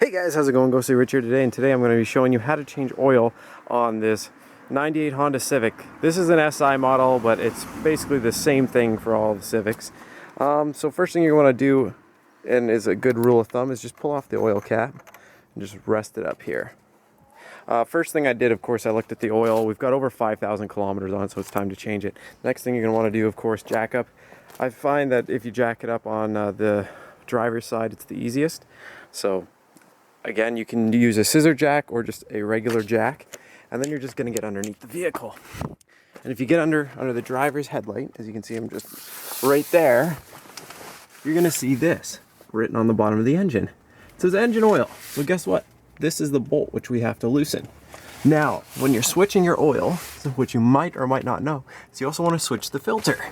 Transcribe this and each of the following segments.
Hey guys, how's it going? Go See Rich here today, and today I'm going to be showing you how to change oil on this 98 Honda Civic. This is an SI model, but it's basically the same thing for all the Civics. So first thing you want to do, and is a good rule of thumb, is just pull off the oil cap and just rest it up here. First thing I did, of course, I looked at the oil. We've got over 5,000 kilometers on it, so it's time to change it. Next thing you're going to want to do, of course, jack up. I find that if you jack it up on the driver's side, it's the easiest. So again, you can use a scissor jack or just a regular jack, and then you're just going to get underneath the vehicle. And if you get under the driver's headlight, as you can see, I'm just right there, you're going to see this written on the bottom of the engine. It says engine oil. So guess what? This is the bolt which we have to loosen. Now, when you're switching your oil, which you might or might not know, is you also want to switch the filter.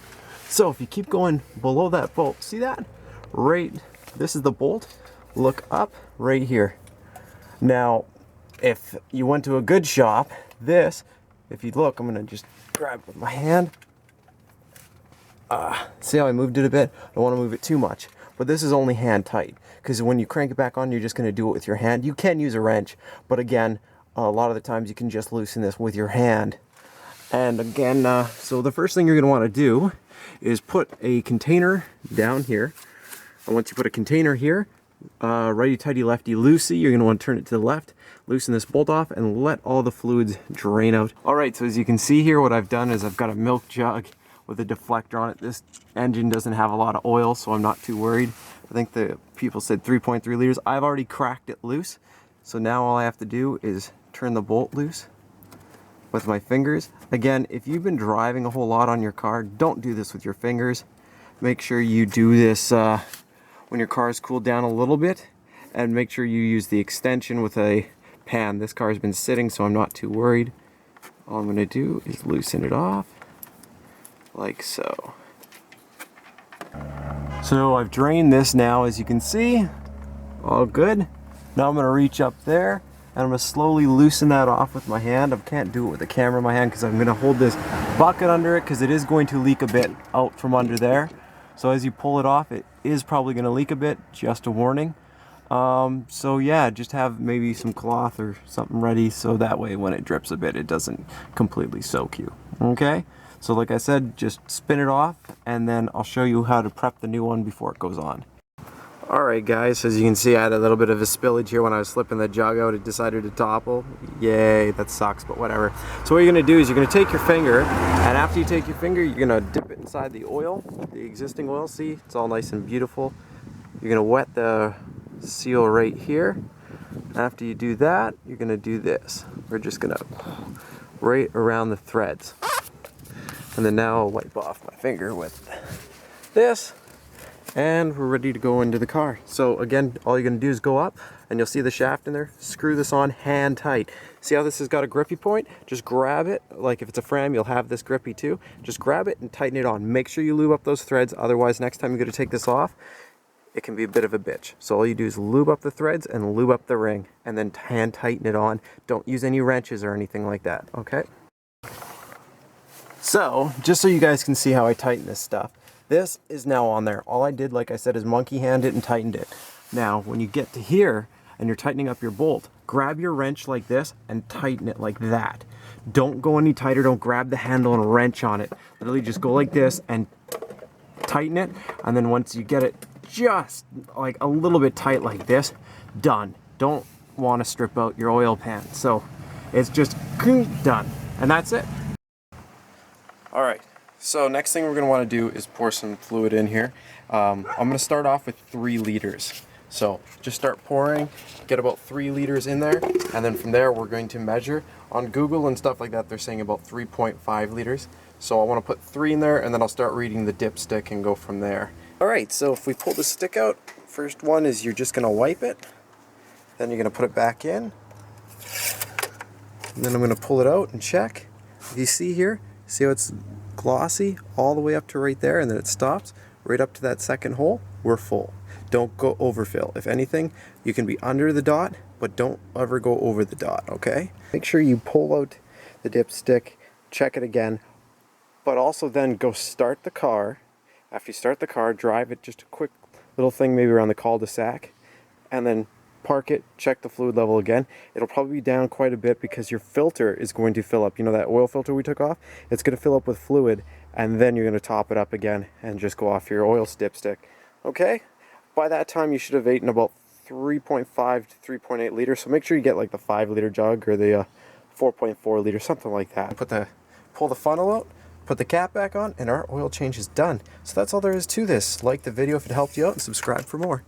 So if you keep going below that bolt, see that? Right, this is the bolt. Look up right here. Now, if you went to a good shop, this, if you look, I'm going to just grab it with my hand. See how I moved it a bit? I don't want to move it too much. But this is only hand tight, because when you crank it back on, you're just going to do it with your hand. You can use a wrench, but again, a lot of the times you can just loosen this with your hand. And again, so the first thing you're going to want to do is put a container down here. And once you put a container here, righty tighty lefty loosey, you're going to want to turn it to the left, loosen this bolt off, and let all the fluids drain out. Alright, so as you can see here, what I've done is I've got a milk jug with a deflector on it. This engine doesn't have a lot of oil, so I'm not too worried. I think the people said 3.3 liters. I've already cracked it loose, so now all I have to do is turn the bolt loose with my fingers. Again, if you've been driving a whole lot on your car, don't do this with your fingers. Make sure you do this when your car's cooled down a little bit, and make sure you use the extension with a pan. This car has been sitting, so I'm not too worried. All I'm going to do is loosen it off like so. So I've drained this now, as you can see. All good. Now I'm going to reach up there and I'm going to slowly loosen that off with my hand. I can't do it with the camera in my hand because I'm going to hold this bucket under it, because it is going to leak a bit out from under there. So as you pull it off, it is probably going to leak a bit, just a warning. So yeah, just have maybe some cloth or something ready, so that way when it drips a bit, it doesn't completely soak you. Okay? So like I said, just spin it off, and then I'll show you how to prep the new one before it goes on. Alright guys, as you can see, I had a little bit of a spillage here when I was slipping the jug out. It decided to topple. Yay, that sucks, but whatever. So what you're going to do is you're going to take your finger, and after you take your finger, you're going to dip it inside the oil, the existing oil. See, it's all nice and beautiful. You're going to wet the seal right here. After you do that, you're going to do this. We're just going to right around the threads. And then now I'll wipe off my finger with this, and we're ready to go into the car. So again, all you're going to do is go up, and you'll see the shaft in there. Screw this on hand tight. See how this has got a grippy point? Just grab it. Like if it's a Fram, you'll have this grippy too. Just grab it and tighten it on. Make sure you lube up those threads, otherwise next time you're going to take this off, it can be a bit of a bitch. So all you do is lube up the threads and lube up the ring, and then hand tighten it on. Don't use any wrenches or anything like that, okay? So, just so you guys can see how I tighten this stuff, this is now on there. All I did, like I said, is monkey hand it and tightened it. Now, when you get to here and you're tightening up your bolt, grab your wrench like this and tighten it like that. Don't go any tighter. Don't grab the handle and wrench on it. Literally just go like this and tighten it. And then once you get it just like a little bit tight like this, done. Don't want to strip out your oil pan. So it's just done. And that's it. Alright, so next thing we're going to want to do is pour some fluid in here. I'm going to start off with 3 liters. So just start pouring, get about 3 liters in there, and then from there we're going to measure. On Google and stuff like that, they're saying about 3.5 liters. So I want to put 3 in there, and then I'll start reading the dipstick and go from there. Alright, so if we pull the stick out, first one is you're just going to wipe it, then you're going to put it back in, and then I'm going to pull it out and check. If you see here, see how it's glossy all the way up to right there, and then it stops right up to that second hole. We're full. Don't go overfill. If anything, you can be under the dot, but don't ever go over the dot, okay? Make sure you pull out the dipstick, check it again, but also then go start the car. After you start the car, drive it just a quick little thing maybe around the cul-de-sac, and then park it, check the fluid level again. It'll probably be down quite a bit because your filter is going to fill up. You know that oil filter we took off? It's going to fill up with fluid, and then you're going to top it up again and just go off your oil dipstick. Okay? By that time you should have eaten about 3.5 to 3.8 liters, so make sure you get like the 5-liter jug or the 4.4 liter, something like that. Pull the funnel out, put the cap back on, and our oil change is done. So that's all there is to this. Like the video if it helped you out, and subscribe for more.